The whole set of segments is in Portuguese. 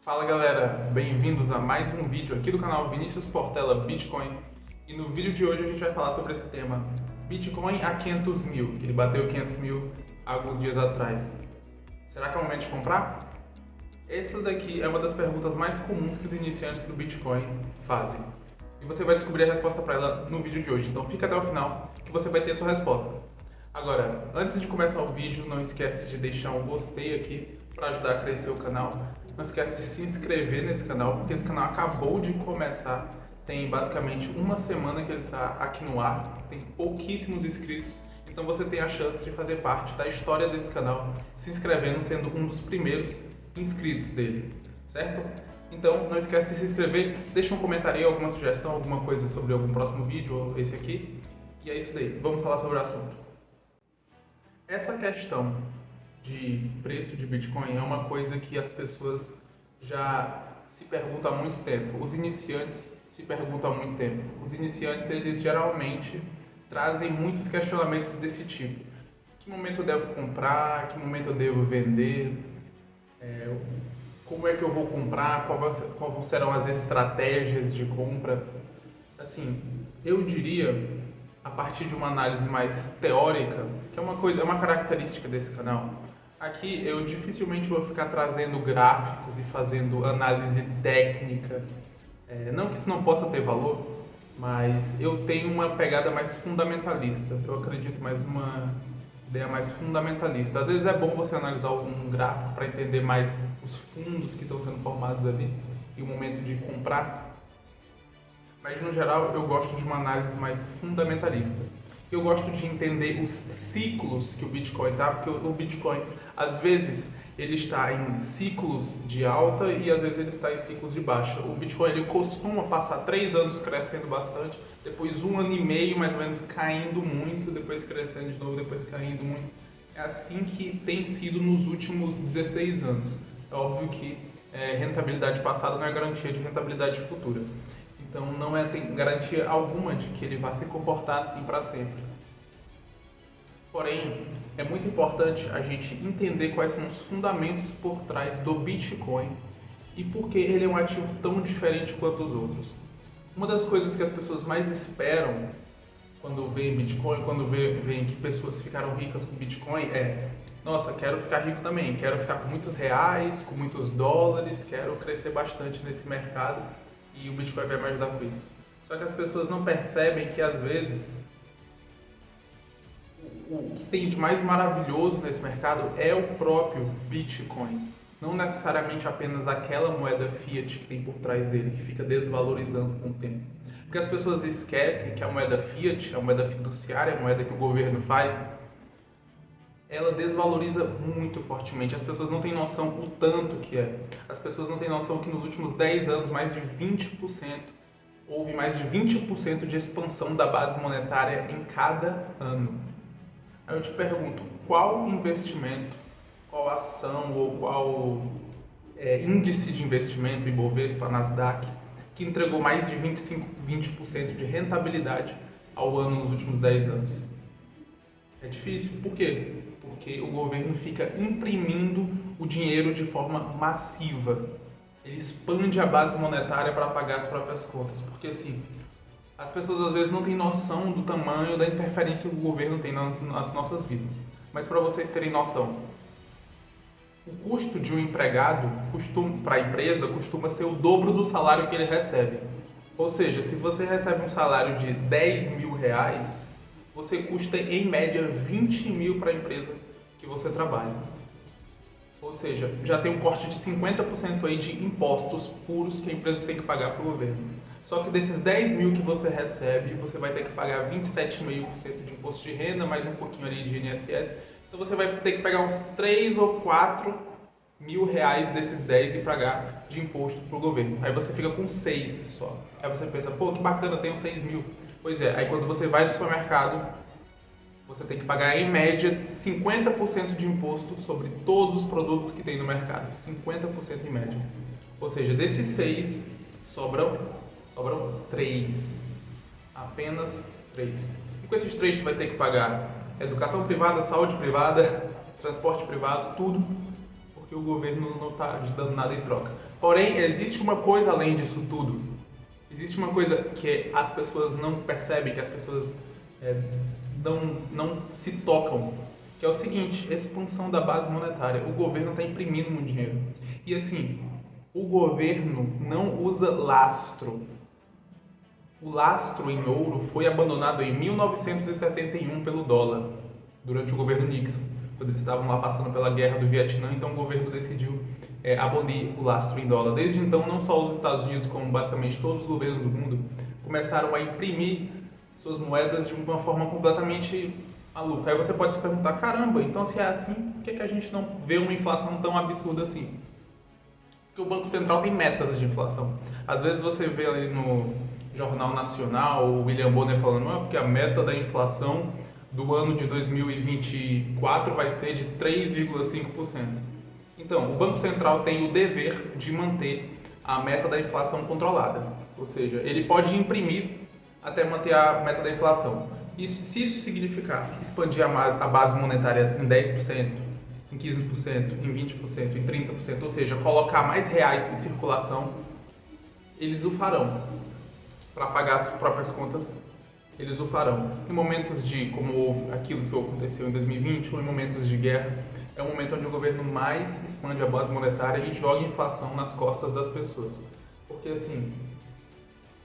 Fala galera, bem-vindos a mais um vídeo aqui do canal Vinícius Portela Bitcoin. E no vídeo de hoje a gente vai falar sobre esse tema Bitcoin a 500 mil, que ele bateu 500 mil há alguns dias atrás. Será que é o momento de comprar? Essa daqui é uma das perguntas mais comuns que os iniciantes do Bitcoin fazem. E você vai descobrir a resposta para ela no vídeo de hoje, então fica até o final que você vai ter a sua resposta. Agora, antes de começar o vídeo, não esquece de deixar um gostei aqui para ajudar a crescer o canal. Não esquece de se inscrever nesse canal, porque esse canal acabou de começar. Tem basicamente uma semana que ele está aqui no ar, tem pouquíssimos inscritos, então você tem a chance de fazer parte da história desse canal, se inscrevendo, sendo um dos primeiros inscritos dele, certo? Então não esquece de se inscrever, deixa um comentário aí, alguma sugestão, alguma coisa sobre algum próximo vídeo ou esse aqui. E é isso daí, vamos falar sobre o assunto. Essa questão de preço de Bitcoin é uma coisa que as pessoas já se perguntam há muito tempo. Os iniciantes se perguntam há muito tempo. Os iniciantes, eles geralmente trazem muitos questionamentos desse tipo. Que momento eu devo comprar? Que momento eu devo vender? Como é que eu vou comprar? Quais serão as estratégias de compra? Assim, eu diria, a partir de uma análise mais teórica, que é uma característica desse canal. Aqui eu dificilmente vou ficar trazendo gráficos e fazendo análise técnica. Não que isso não possa ter valor, mas eu tenho uma pegada mais fundamentalista. Eu acredito mais numa ideia mais fundamentalista. Às vezes é bom você analisar algum gráfico para entender mais os fundos que estão sendo formados ali e o momento de comprar. Mas no geral eu gosto de uma análise mais fundamentalista. Eu gosto de entender os ciclos que o Bitcoin está, porque o Bitcoin às vezes ele está em ciclos de alta e às vezes ele está em ciclos de baixa. O Bitcoin ele costuma passar 3 anos crescendo bastante, depois 1 ano e meio mais ou menos caindo muito, depois crescendo de novo, depois caindo muito. É assim que tem sido nos últimos 16 anos. É óbvio que rentabilidade passada não é garantia de rentabilidade futura. Então não tem garantia alguma de que ele vá se comportar assim para sempre. Porém, é muito importante a gente entender quais são os fundamentos por trás do Bitcoin e por que ele é um ativo tão diferente quanto os outros. Uma das coisas que as pessoas mais esperam quando veem Bitcoin, quando veem que pessoas ficaram ricas com Bitcoin nossa, quero ficar rico também, quero ficar com muitos reais, com muitos dólares, quero crescer bastante nesse mercado. E o Bitcoin vai me ajudar com isso. Só que as pessoas não percebem que às vezes o que tem de mais maravilhoso nesse mercado é o próprio Bitcoin. Não necessariamente apenas aquela moeda fiat que tem por trás dele, que fica desvalorizando com o tempo. Porque as pessoas esquecem que a moeda fiat, a moeda fiduciária, a moeda que o governo faz, ela desvaloriza muito fortemente. As pessoas não têm noção o tanto que é. As pessoas não têm noção que nos últimos 10 anos, houve mais de 20% de expansão da base monetária em cada ano. Aí eu te pergunto, qual investimento, qual ação ou qual índice de investimento, Ibovespa, Nasdaq, que entregou mais de 20% de rentabilidade ao ano nos últimos 10 anos? É difícil. Por quê? Porque o governo fica imprimindo o dinheiro de forma massiva. Ele expande a base monetária para pagar as próprias contas. Porque assim, as pessoas às vezes não têm noção do tamanho da interferência que o governo tem nas nossas vidas. Mas para vocês terem noção, o custo de um empregado para a empresa costuma ser o dobro do salário que ele recebe. Ou seja, se você recebe um salário de 10 mil reais, você custa em média 20 mil para a empresa que você trabalha. Ou seja, já tem um corte de 50% aí de impostos puros que a empresa tem que pagar para o governo. Só que desses 10 mil que você recebe, você vai ter que pagar 27,5% de imposto de renda, mais um pouquinho ali de INSS. Então você vai ter que pegar uns 3 ou 4 mil reais desses 10 e pagar de imposto para o governo. Aí você fica com 6 só. Aí você pensa, pô, que bacana, eu tenho 6 mil. Pois é, aí quando você vai no supermercado, você tem que pagar em média 50% de imposto sobre todos os produtos que tem no mercado. 50% em média. Ou seja, desses 6, sobram 3. Apenas 3. E com esses 3 tu vai ter que pagar educação privada, saúde privada, transporte privado, tudo. porque o governo não está dando nada em troca. Porém, existe uma coisa além disso tudo. Existe uma coisa que as pessoas não percebem, que as pessoas não se tocam, que é o seguinte: expansão da base monetária. O governo está imprimindo muito dinheiro. E assim, o governo não usa lastro. O lastro em ouro foi abandonado em 1971 pelo dólar, durante o governo Nixon, quando eles estavam lá passando pela guerra do Vietnã. Então o governo decidiu abolir o lastro em dólar. Desde então, não só os Estados Unidos, como basicamente todos os governos do mundo, começaram a imprimir suas moedas de uma forma completamente maluca. Aí você pode se perguntar: caramba, então se é assim, por que a gente não vê uma inflação tão absurda assim? Porque o Banco Central tem metas de inflação. Às vezes você vê ali no Jornal Nacional o William Bonner falando: porque a meta da inflação do ano de 2024 vai ser de 3,5%. Então, o Banco Central tem o dever de manter a meta da inflação controlada. Ou seja, ele pode imprimir até manter a meta da inflação. Se isso significar expandir a base monetária em 10%, em 15%, em 20%, em 30%, ou seja, colocar mais reais em circulação, eles o farão. Para pagar as próprias contas, eles o farão. Em momentos como houve aquilo que aconteceu em 2020, ou em momentos de guerra, é o momento onde o governo mais expande a base monetária e joga inflação nas costas das pessoas. Porque assim,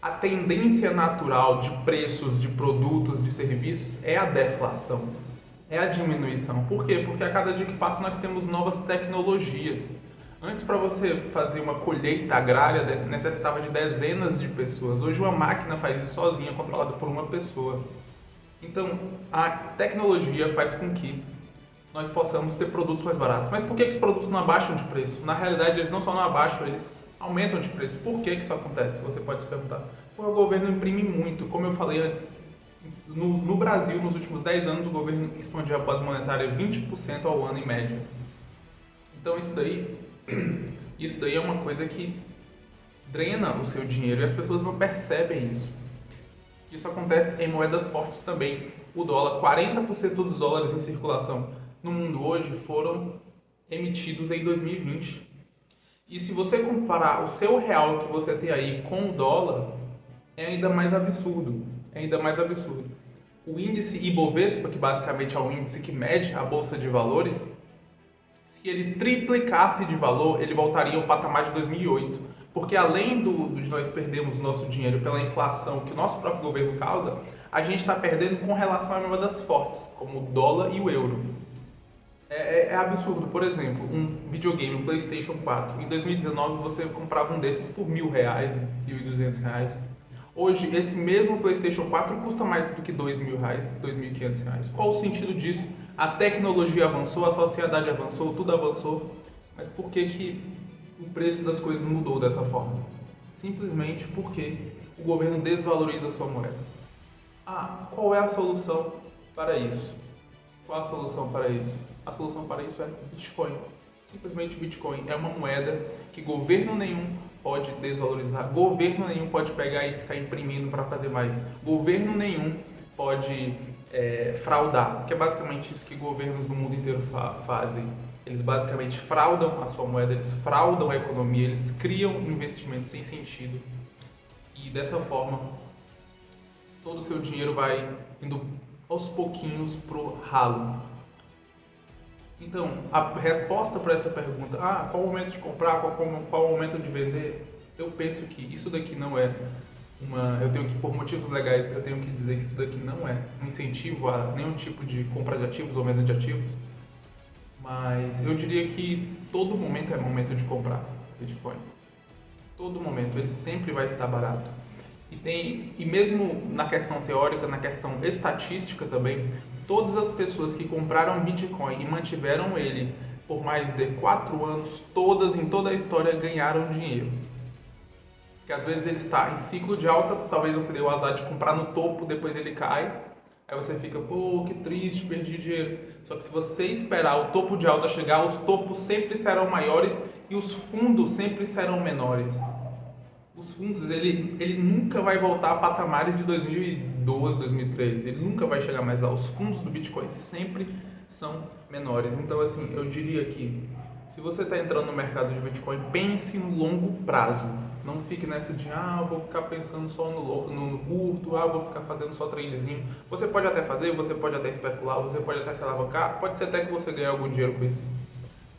a tendência natural de preços de produtos, de serviços, é a deflação, é a diminuição. Por quê? Porque a cada dia que passa nós temos novas tecnologias. Antes, para você fazer uma colheita agrária, necessitava de dezenas de pessoas. Hoje uma máquina faz isso sozinha, controlada por uma pessoa. Então, a tecnologia faz com que nós possamos ter produtos mais baratos. Mas por que os produtos não abaixam de preço? Na realidade, eles não só não abaixam, eles aumentam de preço. Por que isso acontece? Você pode se perguntar. Porque o governo imprime muito. Como eu falei antes, no Brasil, nos últimos 10 anos, o governo expandiu a base monetária 20% ao ano em média. Então isso daí é uma coisa que drena o seu dinheiro e as pessoas não percebem isso. Isso acontece em moedas fortes também. O dólar, 40% dos dólares em circulação no mundo hoje foram emitidos em 2020. E se você comparar o seu real que você tem aí com o dólar, é ainda mais absurdo. É ainda mais absurdo. O índice Ibovespa, que basicamente é o índice que mede a bolsa de valores, se ele triplicasse de valor, ele voltaria ao patamar de 2008. Porque além de nós perdermos o nosso dinheiro pela inflação que o nosso próprio governo causa, a gente está perdendo com relação a moedas fortes, como o dólar e o euro. É absurdo. Por exemplo, um videogame, um PlayStation 4, em 2019 você comprava um desses por R$1.000, R$1.200. Hoje, esse mesmo PlayStation 4 custa mais do que R$2.000, R$2.500. Qual o sentido disso? A tecnologia avançou, a sociedade avançou, tudo avançou. Mas por que o preço das coisas mudou dessa forma? Simplesmente porque o governo desvaloriza a sua moeda. Qual é a solução para isso? Qual a solução para isso? A solução para isso é Bitcoin. Simplesmente Bitcoin é uma moeda que governo nenhum pode desvalorizar, governo nenhum pode pegar e ficar imprimindo para fazer mais, governo nenhum pode fraudar, que é basicamente isso que governos do mundo inteiro fazem. Eles basicamente fraudam a sua moeda, eles fraudam a economia, eles criam investimentos sem sentido e dessa forma todo o seu dinheiro vai indo aos pouquinhos pro ralo. Então, a resposta para essa pergunta, qual o momento de comprar, qual o momento de vender, eu penso que isso daqui não é eu tenho que, por motivos legais, eu tenho que dizer que isso daqui não é um incentivo a nenhum tipo de compra de ativos ou venda de ativos, mas eu diria que todo momento é momento de comprar Bitcoin. Todo momento, ele sempre vai estar barato. E mesmo na questão teórica, na questão estatística também, todas as pessoas que compraram Bitcoin e mantiveram ele por mais de 4 anos, todas em toda a história ganharam dinheiro. Porque às vezes ele está em ciclo de alta, talvez você dê o azar de comprar no topo, depois ele cai, aí você fica, que triste, perdi dinheiro. Só que se você esperar o topo de alta chegar, os topos sempre serão maiores e os fundos sempre serão menores. Os fundos, ele nunca vai voltar a patamares de 2012, 2013. Ele nunca vai chegar mais lá. Os fundos do Bitcoin sempre são menores. Então, assim, eu diria que Se você está entrando no mercado de Bitcoin, pense no longo prazo. Não fique nessa de, vou ficar pensando só no curto, vou ficar fazendo só tradezinho. Você pode até fazer, você pode até especular, você pode até se alavancar, pode ser até que você ganhe algum dinheiro com isso.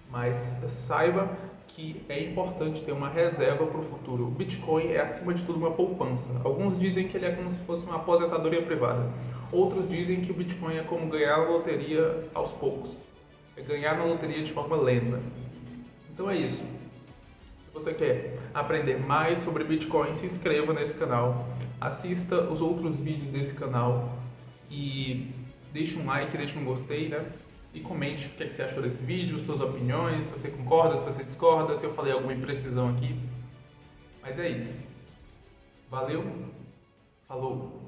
Mas saiba que é importante ter uma reserva para o futuro. O Bitcoin é, acima de tudo, uma poupança. Alguns dizem que ele é como se fosse uma aposentadoria privada. Outros dizem que o Bitcoin é como ganhar a loteria aos poucos. É ganhar na loteria de forma lenta. Então é isso. Se você quer aprender mais sobre Bitcoin, se inscreva nesse canal. Assista os outros vídeos desse canal. E deixe um like, deixe um gostei, né? E comente o que você achou desse vídeo, suas opiniões, se você concorda, se você discorda, se eu falei alguma imprecisão aqui. Mas é isso. Valeu, falou!